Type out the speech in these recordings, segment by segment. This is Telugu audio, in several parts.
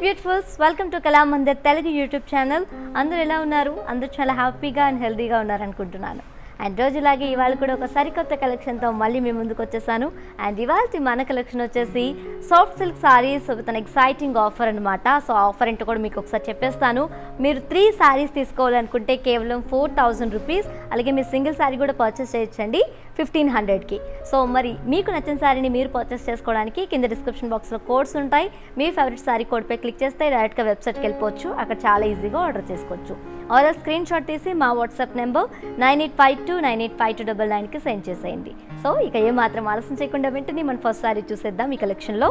Beautifuls, welcome to Kalamandir Telugu YouTube channel. అందరూ ఎలా ఉన్నారు? అందరూ చాలా హ్యాపీగా అండ్ హెల్తీగా ఉన్నారనుకుంటున్నాను. అండ్ రోజులాగే ఇవాళ కూడా ఒక సరికొత్త కలెక్షన్తో మళ్ళీ మేము ముందుకు వచ్చేసాను. అండ్ ఇవాళ మన కలెక్షన్ వచ్చేసి soft silk saris with an exciting offer అనమాట. సో ఆఫర్ ఏంటో కూడా మీకు ఒకసారి చెప్పేస్తాను. మీరు 3 సారీస్ తీసుకోవాలనుకుంటే కేవలం 4000 రూపీస్, అలాగే మీరు సింగిల్ సారీ కూడా పర్చేస్ చేయొచ్చండి 1500కి. సో మరి మీకు నచ్చిన సారీని మీరు పర్చేస్ చేసుకోవడానికి కింద డిస్క్రిప్షన్ బాక్స్లో కోడ్స్ ఉంటాయి. మీ ఫేవరెట్ సారీ కోడ్పై క్లిక్ చేస్తే డైరెక్ట్గా వెబ్సైట్కి వెళ్ళిపోవచ్చు. అక్కడ చాలా ఈజీగా ఆర్డర్ చేసుకోవచ్చు. ఆర్ స్క్రీన్ షాట్ తీసి మా వాట్సాప్ నెంబర్ 9852985299కి సెండ్ చేసేయండి. సో ఇక ఏమాత్రం ఆలస్యం చేయకుండా వెంటనే మన ఫస్ట్ సారీ చూసేద్దాం ఈ కలెక్షన్లో.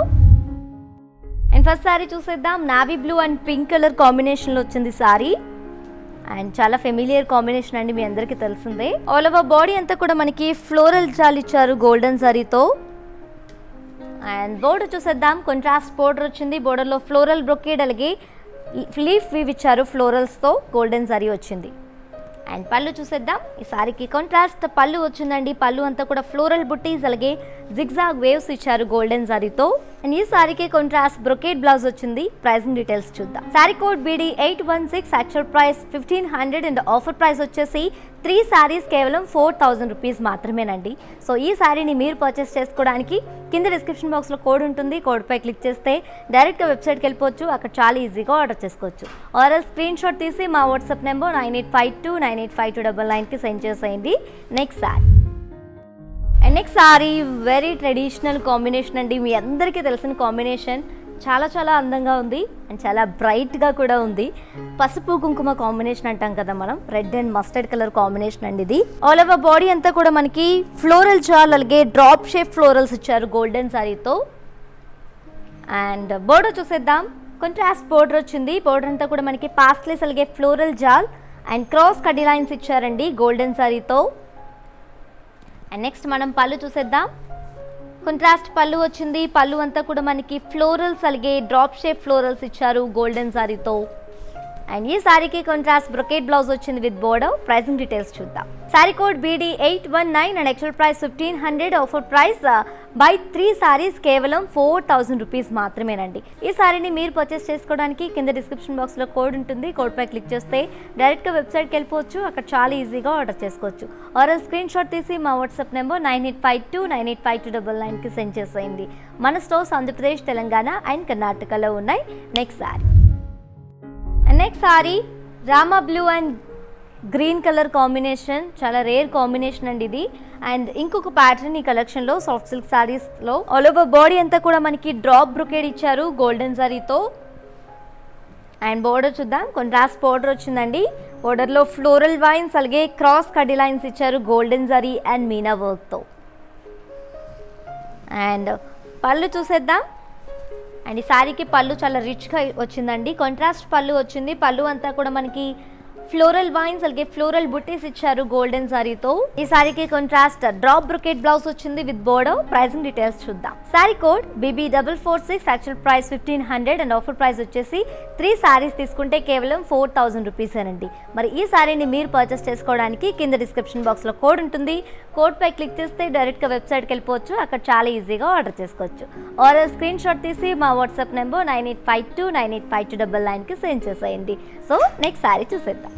అండ్ ఫస్ట్ సారీ చూసేద్దాం. Navy blue and pink colour కాంబినేషన్లో వచ్చింది సారీ. అండ్ చాలా ఫెమిలియర్ కాంబినేషన్ అండి, మీ అందరికీ తెలిసిందే. ఆల్ ఓవర్ బాడీ అంతా కూడా మనకి ఫ్లోరల్ జాల్ ఇచ్చారు గోల్డెన్ జరీతో. అండ్ బోర్డర్ చూసేద్దాం. కాంట్రాస్ట్ బోర్డర్ వచ్చింది. బోర్డర్లో ఫ్లోరల్ బ్రొకేడ్ అలాగే లీఫ్ వీవ్ ఇచ్చారు ఫ్లోరల్స్తో. గోల్డెన్ జరీ వచ్చింది. అండ్ పళ్ళు చూసేద్దాం. ఈ సారీకి కాంట్రాస్ట్ పళ్ళు వచ్చిందండి. పళ్ళు అంతా కూడా ఫ్లోరల్ బుట్టీస్ అలాగే జిగ్జాగ్ వేవ్స్ ఇచ్చారు గోల్డెన్ జరీతో. అండ్ ఈ సారీకి కాంట్రాస్ట్ బ్రొకేడ్ బ్లౌజ్ వచ్చింది. ప్రైసింగ్ డీటెయిల్స్ చూద్దాం. Sorry code BD816, actual price 1500 and offer price వచ్చేసి 3 సారీస్ కేవలం 4000 రూపీస్ మాత్రమేనండి. సో ఈ సారీని మీరు పర్చేస్ చేసుకోవడానికి కింద డిస్క్రిప్షన్ బాక్స్లో కోడ్ ఉంటుంది. కోడ్పై క్లిక్ చేస్తే డైరెక్ట్గా వెబ్సైట్కి వెళ్ళిపోవచ్చు. అక్కడ చాలా ఈజీగా ఆర్డర్ చేసుకోవచ్చు. ఆర్ స్క్రీన్ షాట్ తీసి మా వాట్సాప్ నెంబర్ 9852985299కి సెండ్ చేసేయండి. Next sorry. And next sari very traditional combination అండి. మీ అందరికీ తెలిసిన కాంబినేషన్. చాలా చాలా అందంగా ఉంది అండ్ చాలా బ్రైట్గా కూడా ఉంది. పసుపు కుంకుమ కాంబినేషన్ అంటాం కదా మనం. Red and mustard colour combination అండి ఇది. ఆల్ ఓవర్ బాడీ అంతా కూడా మనకి ఫ్లోరల్ జాల్ అలాగే డ్రాప్ షేప్ ఫ్లోరల్స్ ఇచ్చారు గోల్డెన్ సారీతో. అండ్ బోర్డర్ చూసేద్దాం. కాంట్రాస్ట్ బోర్డర్ వచ్చింది. బోర్డర్ అంతా కూడా మనకి పాస్లెస్ అలాగే ఫ్లోరల్ జాల్ అండ్ క్రాస్ కడ్డీ లైన్స్ ఇచ్చారండి గోల్డెన్ సారీతో. అండ్ నెక్స్ట్ మనం పళ్ళు చూసేద్దాం. కాంట్రాస్ట్ పళ్ళు వచ్చింది. పళ్ళు అంతా కూడా మనకి ఫ్లోరల్స్ అలాగే డ్రాప్ షేప్ ఫ్లోరల్స్ ఇచ్చారు గోల్డెన్ సారీతో. అండ్ ఈ సారీకి కాంట్రాస్ట్ బ్రొకేడ్ బ్లౌజ్ వచ్చింది విత్ బోర్డర్. ప్రైసింగ్ డీటెయిల్స్ చూద్దాం. Sorry code BD819 and actual price 1500. Offer price by 3 saris కేవలం 4000 రూపీస్ మాత్రమేనండి. ఈ సారీని మీరు పర్చేస్ చేసుకోవడానికి కింద డిస్క్రిప్షన్ బాక్స్లో కోడ్ ఉంటుంది. కోడ్పై క్లిక్ చేస్తే డైరెక్ట్గా వెబ్సైట్కి వెళ్ళిపోవచ్చు. అక్కడ చాలా ఈజీగా ఆర్డర్ చేసుకోవచ్చు. ఆర్ స్క్రీన్ షాట్ తీసి మా వాట్సాప్ నెంబర్ 9852985299కి సెండ్ చేసేయండి. మన స్టోర్స్ ఆంధ్రప్రదేశ్, తెలంగాణ అండ్ కర్ణాటకలో ఉన్నాయి. Next sari. Next sari Rama blue and green colour combination. చాలా రేర్ కాంబినేషన్ అండి ఇది. అండ్ ఇంకొక ప్యాటర్న్ ఈ కలెక్షన్లో సాఫ్ట్ సిల్క్ సారీస్లో. ఆల్ ఓవర్ బాడీ అంతా కూడా మనకి డ్రాప్ బ్రొకేడ్ ఇచ్చారు గోల్డెన్ జరీతో. అండ్ బోర్డర్ చూద్దాం. కాంట్రాస్ట్ బోర్డర్ వచ్చిందండి. బోర్డర్లో ఫ్లోరల్ వైన్స్ అలాగే క్రాస్ కడ్డీ లైన్స్ ఇచ్చారు గోల్డెన్ జరీ అండ్ మీనా వర్క్తో. అండ్ పళ్ళు చూసేద్దాం. అండ్ ఈ సారీకి పళ్ళు చాలా రిచ్గా వచ్చిందండి. కాంట్రాస్ట్ పళ్ళు వచ్చింది. పళ్ళు అంతా కూడా మనకి ఫ్లోరల్ వైన్స్ అలాగే ఫ్లోరల్ బుట్టీస్ ఇచ్చారు గోల్డెన్ సారీతో. ఈ సారీకి కాంట్రాస్ట్ డ్రాప్ బ్రొకేట్ బ్లౌజ్ వచ్చింది విత్ బోర్డర్. ప్రైసింగ్ డీటెయిల్స్ చూద్దాం. Sorry code BB446, actual price 1500 and offer price వచ్చేసి 3 సారీస్ తీసుకుంటే కేవలం 4000 రూపీసేనండి. మరి ఈ సారీని మీరు పర్చేస్ చేసుకోవడానికి కింద డిస్క్రిప్షన్ బాక్స్లో కోడ్ ఉంటుంది. కోడ్పై క్లిక్ చేస్తే డైరెక్ట్గా వెబ్సైట్కి వెళ్ళిపోవచ్చు. అక్కడ చాలా ఈజీగా ఆర్డర్ చేసుకోవచ్చు. ఆర్ స్క్రీన్ షాట్ తీసి మా వాట్సాప్ నెంబర్ 9852985299కి సెండ్ చేసేయండి. సో నెక్స్ట్ సారీ చూసేద్దాం.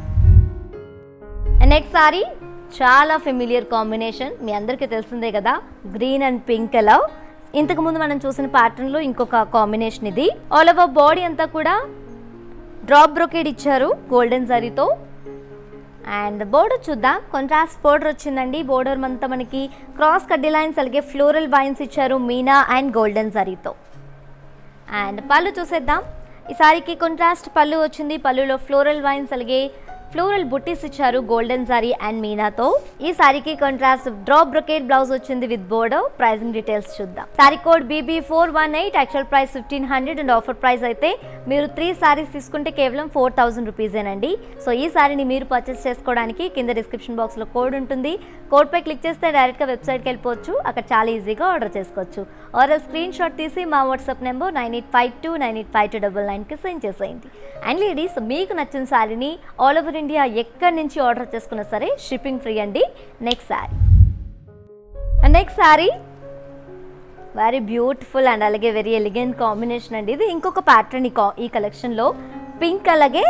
నెక్స్ట్ సారీ చాలా ఫెమిలియర్ కాంబినేషన్, మీ అందరికీ తెలిసిందే కదా. Green and pink colour. ఇంతకుముందు మనం చూసిన ప్యాటర్న్లో ఇంకొక కాంబినేషన్ ఇది. ఆల్ ఓవర్ బాడీ అంతా కూడా డ్రాప్ బ్రొకేడ్ ఇచ్చారు గోల్డెన్ జరీతో. అండ్ బోర్డర్ చూద్దాం. కాంట్రాస్ట్ బోర్డర్ వచ్చిందండి. బోర్డర్ అంతా మనకి క్రాస్ కడ్డీ లైన్స్ అలాగే ఫ్లోరల్ వైన్స్ ఇచ్చారు మీనా అండ్ గోల్డెన్ జరీతో. అండ్ పళ్ళు చూసేద్దాం. ఈ సారీకి కాంట్రాస్ట్ పళ్ళు వచ్చింది. పళ్ళులో ఫ్లోరల్ వైన్స్ అలాగే ఫ్లోరల్ బుట్టీస్ ఇచ్చారు గోల్డెన్ సారీ అండ్ మీనాతో. ఈ సారీకి కాంట్రాస్ట్ డ్రాప్ బ్రొకేడ్ బ్లౌజ్ వచ్చింది విత్ బోర్డర్. ప్రైసింగ్ డీటెయిల్స్ చూద్దాం. Sorry code BB418, actual price 1500 and offer price అయితే మీరు 3 సారీస్ తీసుకుంటే కేవలం 4000 రూపీసేనండి. సో ఈ సారీని మీరు పర్చేస్ చేసుకోవడానికి కింద డిస్క్రిప్షన్ బాక్స్లో కోడ్ ఉంటుంది. కోడ్పై క్లిక్ చేస్తే డైరెక్ట్గా వెబ్సైట్కి వెళ్ళిపోవచ్చు. అక్కడ చాలా ఈజీగా ఆర్డర్ చేసుకోవచ్చు. ఆర్ స్క్రీన్ షాట్ తీసి మా వాట్సాప్ నెంబర్ 9852985299కి సెండ్ చేసేయండి. అండ్ లేడీస్, మీకు నచ్చిన సారీని ఆల్ ఓవర్ ఇండియా ఎక్కడి నుంచి ఆర్డర్ చేసుకున్నా సరే షిప్పింగ్ ఫ్రీ అండి. Next sari. Very beautiful and అలాగే వెరీ ఎలిగెంట్ కాంబినేషన్ అండి. ఇది ఇంకొక ప్యాటర్న్ ఈ కలెక్షన్లో పింక్ అలాగే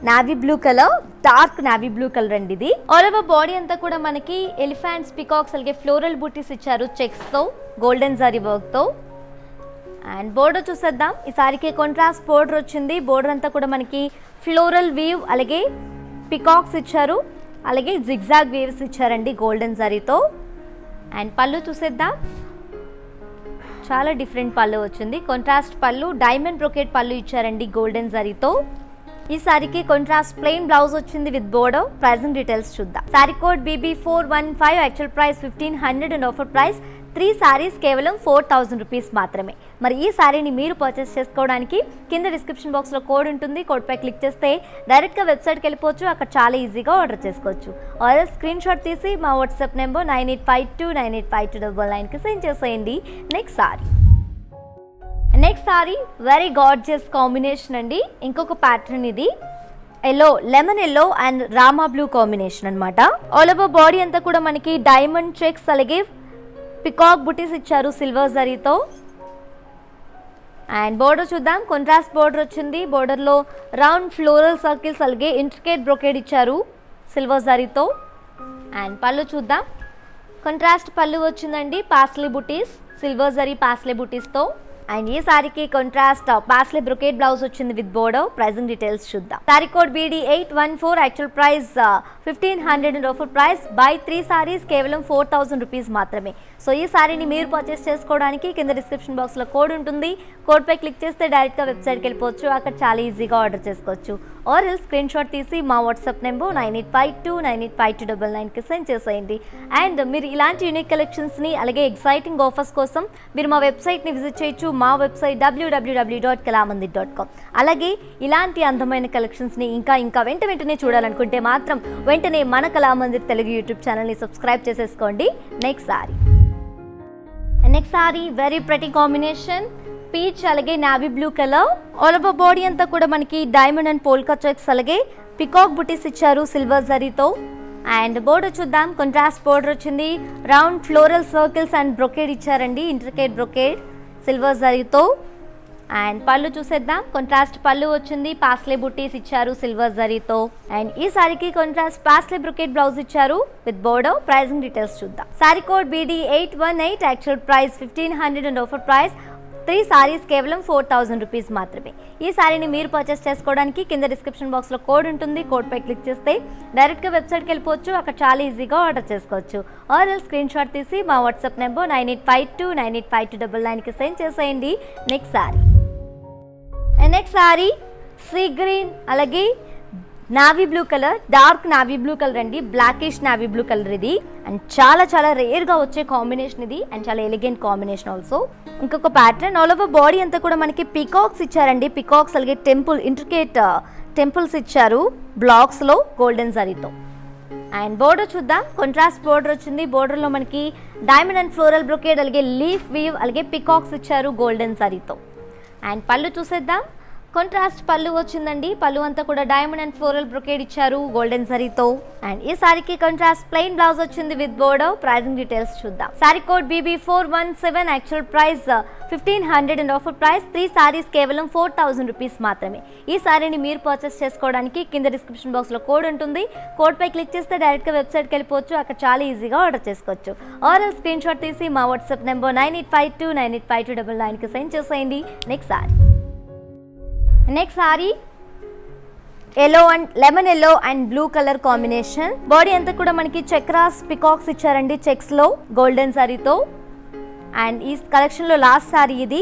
navy blue colour, dark navy blue colour అండి. ఇది ఆల్ ఓవర్ బాడీ అంతా కూడా మనకి ఎలిఫెంట్స్, పికాక్స్ అలాగే ఫ్లోరల్ బూటీస్ ఇచ్చారు చెక్స్తో, గోల్డెన్ జరీ వర్క్తో. అండ్ బోర్డర్ చూసేద్దాం. ఈ సారీకి కాంట్రాస్ట్ బోర్డర్ వచ్చింది. బోర్డర్ అంతా కూడా మనకి ఫ్లోరల్ వీవ్ అలాగే పికాక్స్ ఇచ్చారు, అలాగే జిగ్జాగ్ వేవ్స్ ఇచ్చారండి గోల్డెన్ జరీతో. అండ్ పళ్ళు చూసేద్దాం. చాలా డిఫరెంట్ పళ్ళు వచ్చింది. కాంట్రాస్ట్ పళ్ళు, డైమండ్ బ్రోకెట్ పళ్ళు ఇచ్చారండి గోల్డెన్ జరీతో. ఈ సారీకి కాంట్రాస్ట్ ప్లెయిన్ బ్లౌజ్ వచ్చింది విత్ బోర్డర్. ప్రైజింగ్ డీటెయిల్స్ చూద్దాం. Sorry code BB415, actual price 1500 and offer price 3 saris కేవలం 4000 రూపీస్ మాత్రమే. మరి ఈ సారీని మీరు పర్చేస్ చేసుకోవడానికి కింద డిస్క్రిప్షన్ బాక్స్లో కోడ్ ఉంటుంది. కోడ్పై క్లిక్ చేస్తే డైరెక్ట్గా వెబ్సైట్కి వెళ్ళిపోవచ్చు. అక్కడ చాలా ఈజీగా ఆర్డర్ చేసుకోవచ్చు. ఆర్డర్ స్క్రీన్ షాట్ తీసి మా వాట్సాప్ నెంబర్ 9852985299కి సెండ్ చేసేయండి. Next sari very gorgeous combination అండి. ఇంకొక ప్యాటర్న్ ఇది yellow, lemon yellow and Rama blue combination అనమాట. ఆల్ ఓవర్ బాడీ అంతా కూడా మనకి డైమండ్ చెక్స్ అలాగే పికాక్ బుటీస్ ఇచ్చారు సిల్వర్ జరీతో. అండ్ బోర్డర్ చూద్దాం. కాంట్రాస్ట్ బోర్డర్ వచ్చింది. బోర్డర్లో రౌండ్ ఫ్లోరల్ సర్కిల్స్ అలాగే ఇంట్రికేట్ బ్రోకేడ్ ఇచ్చారు సిల్వర్ జరీతో. అండ్ పళ్ళు చూద్దాం. కాంట్రాస్ట్ పళ్ళు వచ్చిందండి, paisley buttis, silver zari paisley బుటీస్తో. And ఈ సారీకి కాంట్రాస్ట్ పాస్లీ బ్రొకేట్ బ్లౌజ్ వచ్చింది విత్ బోర్డర్. ప్రైజింగ్ డీటెయిల్స్ చూద్దాం. Sorry code BD814, actual price 1500 and offer price by 3 saris కేవలం 4000 రూపీస్ మాత్రమే. సో ఈ సారీని మీరు పర్చేస్ చేసుకోవడానికి కింద డిస్క్రిప్షన్ బాక్స్లో కోడ్ ఉంటుంది. కోడ్పై క్లిక్ చేస్తే డైరెక్ట్గా వెబ్సైట్కి వెళ్ళిపోవచ్చు. అక్కడ చాలా ఈజీగా ఆర్డర్ చేసుకోవచ్చు. ఆర్ స్క్రీన్ షాట్ తీసి మా వాట్సాప్ నెంబర్ 9852985299కి సెండ్ చేసేయండి. అండ్ మీరు ఇలాంటి యూనిక్ కలెక్షన్స్ని అలాగే ఎక్సైటింగ్ ఆఫర్స్ కోసం మీరు మా వెబ్సైట్ని విజిట్ చేయొచ్చు. మా వెబ్సైట్ www.kalamandir.com. అలాగే ఇలాంటి అందమైన కలెక్షన్స్ని ఇంకా వెంటనే చూడాలనుకుంటే మాత్రం వెంటనే మన కళామందిర్ తెలుగు యూట్యూబ్ ఛానల్ని సబ్స్క్రైబ్ చేసేసుకోండి. Next sari very pretty combination, peach అలాగే navy blue colour. All over body అంతా కూడా మనకి డైమండ్ అండ్ పోల్కా చెక్స్ అలాగే పికాక్ బుటీస్ ఇచ్చారు సిల్వర్ జరీతో. అండ్ బోర్డర్ చూద్దాం. కాంట్రాస్ట్ బోర్డర్ వచ్చింది. Round floral circles and brocade ఇచ్చారండి, ఇంట్రికేట్ బ్రొకేడ్ సిల్వర్ జరీతో. అండ్ పళ్ళు చూసేద్దాం. కాంట్రాస్ట్ పళ్ళు వచ్చింది, పాస్లే బుటీస్ ఇచ్చారు సిల్వర్ జరీతో. అండ్ ఈ సారీకి కాంట్రాస్ట్ పాస్లే బ్రొకేట్ బ్లౌజ్ ఇచ్చారు విత్ బోర్డర్. ప్రైజింగ్ డీటెయిల్స్ చూద్దాం. Sorry code BD818, actual price 1500 and offer price 3 saris కేవలం 4000 రూపీస్ మాత్రమే. ఈ సారీని మీరు పర్చేస్ చేసుకోవడానికి కింద డిస్క్రిప్షన్ బాక్స్లో కోడ్ ఉంటుంది. కోడ్పై క్లిక్ చేస్తే డైరెక్ట్గా వెబ్సైట్కి వెళ్ళిపోవచ్చు. అక్కడ చాలా ఈజీగా ఆర్డర్ చేసుకోవచ్చు. ఆర్ స్క్రీన్ షాట్ తీసి మా వాట్సాప్ నెంబర్ 9852985299కి సెండ్ చేసేయండి. నెక్స్ట్ సారీ సీ గ్రీన్ అలాగే navy blue colour, dark navy blue colour అండి, బ్లాకిష్ నావీ బ్లూ కలర్ ఇది. అండ్ చాలా రేర్గా వచ్చే కాంబినేషన్ ఇది. అండ్ చాలా ఎలిగెంట్ కాంబినేషన్ ఆల్సో. ఇంకొక ప్యాటర్న్ ఆల్ ఓవర్ బాడీ అంతా కూడా మనకి పికాక్స్ ఇచ్చారండి. పికాక్స్ అలాగే ఇంట్రికేట్ టెంపుల్స్ ఇచ్చారు బ్లాక్స్లో గోల్డెన్ జరీతో. అండ్ బోర్డర్ చూద్దాం. కాంట్రాస్ట్ బోర్డర్ వచ్చింది. బోర్డర్లో మనకి డైమండ్ అండ్ ఫ్లోరల్ బ్రొకేడ్ అలాగే లీఫ్ వీవ్ అలాగే పికాక్స్ ఇచ్చారు గోల్డెన్ జరీతో. అండ్ పళ్ళు చూసేద్దాం. కాంట్రాస్ట్ పళ్ళు వచ్చిందండి. పళ్ళు అంతా కూడా డైమండ్ అండ్ ఫ్లోరల్ బ్రొకేడ్ ఇచ్చారు గోల్డెన్ జరీతో. అండ్ ఈ సారీకి కాంట్రాస్ట్ ప్లెయిన్ బ్లౌజ్ వచ్చింది విత్ బోర్డర్. ప్రైజింగ్ డీటెయిల్స్ చూద్దాం. Sorry code BB417, actual price 1500 and offer price 3 saris కేవలం 4000 రూపీస్ మాత్రమే. ఈ సారీని మీరు పర్చేస్ చేసుకోవడానికి కింద డిస్క్రిప్షన్ బాక్స్లో కోడ్ ఉంటుంది. కోడ్పై క్లిక్ చేస్తే డైరెక్ట్గా వెబ్సైట్కి వెళ్ళిపోవచ్చు. అక్కడ చాలా ఈజీగా ఆర్డర్ చేసుకోవచ్చు. ఆర్ స్క్రీన్ షాట్ తీసి మా వాట్సాప్ నెంబర్ 9852985299కి సెండ్ చేసేయండి. Next sorry yellow and lemon yellow and blue colour combination. Body అంతా కూడా మనకి చక్రాస్ పికాక్స్ ఇచ్చారండి చెక్స్లో గోల్డెన్ సారీతో. అండ్ ఈ కలెక్షన్లో లాస్ట్ సారీ ఇది.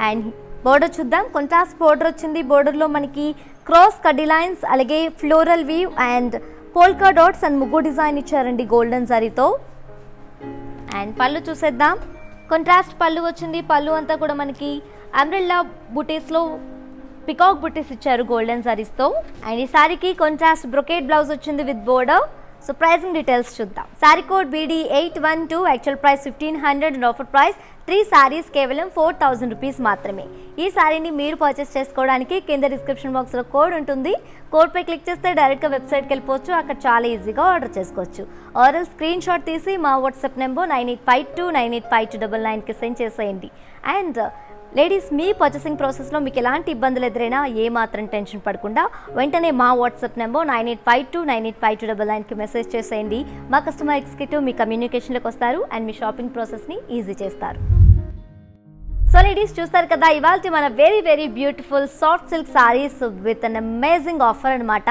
అండ్ బోర్డర్ చూద్దాం. కాంట్రాస్ట్ బోర్డర్ వచ్చింది. బోర్డర్లో మనకి క్రాస్ కడ్డీ లైన్స్ అలాగే floral weave and polka dots and ముగ్గు డిజైన్ ఇచ్చారండి గోల్డెన్ సారీతో. అండ్ పళ్ళు చూసేద్దాం. కాంట్రాస్ట్ పళ్ళు వచ్చింది. పళ్ళు అంతా కూడా మనకి అంబ్రెల్లా బుటీస్లో పికాక్ బుటీస్ ఇచ్చారు గోల్డెన్ సారీస్తో. అండ్ ఈ సారీకి కాంట్రాస్ట్ బ్రొకేట్ బ్లౌజ్ వచ్చింది with border. So pricing details చూద్దాం. Sari code BD812, actual price 1500 and offer price 3 saris కేవలం 4000 రూపీస్ మాత్రమే. ఈ సారీని మీరు పర్చేస్ చేసుకోవడానికి కింద డిస్క్రిప్షన్ బాక్స్లో కోడ్ ఉంటుంది. కోడ్పై క్లిక్ చేస్తే డైరెక్ట్గా వెబ్సైట్కి వెళ్ళిపోవచ్చు. అక్కడ చాలా ఈజీగా ఆర్డర్ చేసుకోవచ్చు. ఆర్ఎల్ స్క్రీన్ షాట్ తీసి మా వాట్సాప్ నెంబర్ 9852985299కి సెండ్ చేసేయండి. అండ్ లేడీస్, మీ పర్చేసింగ్ ప్రాసెస్లో మీకు ఎలాంటి ఇబ్బందులు ఎదురైనా ఏమాత్రం టెన్షన్ పడకుండా వెంటనే మా వాట్సాప్ నెంబర్ 9852985299కి మెసేజ్ చేసేయండి. మా కస్టమర్ ఎగ్జిక్యూటివ్ మీ కమ్యూనికేషన్లోకి వస్తారు అండ్ మీ షాపింగ్ ప్రాసెస్ని ఈజీ చేస్తారు. సో లేడీస్, చూస్తారు కదా ఇవాళ మన very very beautiful soft silk saris with an amazing offer అనమాట.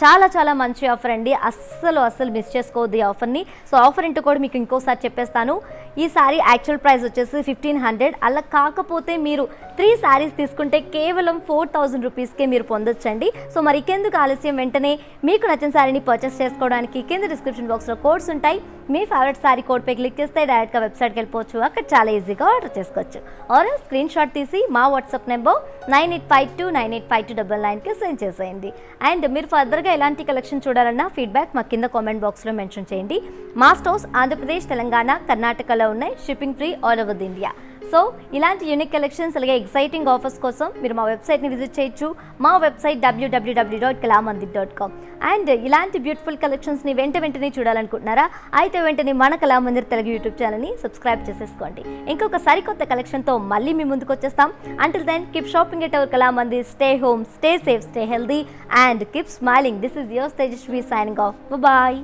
చాలా మంచి ఆఫర్ అండి. అస్సలు మిస్ చేసుకోవద్దు ఈ ఆఫర్ని. సో ఆఫర్ ఏంటో కూడా మీకు ఇంకోసారి చెప్పేస్తాను. ఈ సారీ యాక్చువల్ ప్రైస్ వచ్చేసి 1500. అలా కాకపోతే మీరు 3 సారీస్ తీసుకుంటే కేవలం 4000 రూపీస్కే మీరు పొందొచ్చండి. సో మరి ఇంకెందుకు ఆలస్యం, వెంటనే మీకు నచ్చిన సారీని పర్చేస్ చేసుకోవడానికి కింద డిస్క్రిప్షన్ బాక్స్లో కోడ్స్ ఉంటాయి. మీ ఫేవరెట్ సారీ కోడ్పై క్లిక్ చేస్తే డైరెక్ట్గా వెబ్సైట్కి వెళ్ళిపోవచ్చు. అక్కడ చాలా ఈజీగా ఆర్డర్ చేసుకోవచ్చు. ఆర్ స్క్రీన్ షాట్ తీసి మా వాట్సాప్ నెంబర్ 9852985299కి సెండ్ చేసేయండి. అండ్ మీరు ఫర్దర్గా ఎలాంటి కలెక్షన్ చూడాలన్నా ఫీడ్బ్యాక్ మా కింద కామెంట్ బాక్స్లో మెన్షన్ చేయండి. మా స్టోర్స్ ఆంధ్రప్రదేశ్, తెలంగాణ, కర్ణాటకలో ఉన్నాయి. Shipping free all over the India. So ఇలాంటి యూనిక్ కలెక్షన్స్ అలాగే ఎక్సైటింగ్ ఆఫర్స్ కోసం మీరు మా వెబ్సైట్ని విజిట్ చేయొచ్చు. మా వెబ్సైట్ www.kalamandir.com. అండ్ ఇలాంటి బ్యూటిఫుల్ కలెక్షన్స్ని వెంటనే చూడాలనుకుంటున్నారా? అయితే వెంటనే మన కళామందిర్ తెలుగు యూట్యూబ్ ఛానల్ని సబ్స్క్రైబ్ చేసేసుకోండి. ఇంకొక సరికొత్త కలెక్షన్తో మళ్ళీ మీ ముందుకు వచ్చేస్తాం. Until then keep shopping at our Kalamandir. Stay home, stay safe, stay healthy and keep smiling. This is your Tejaswi signing of. Bye.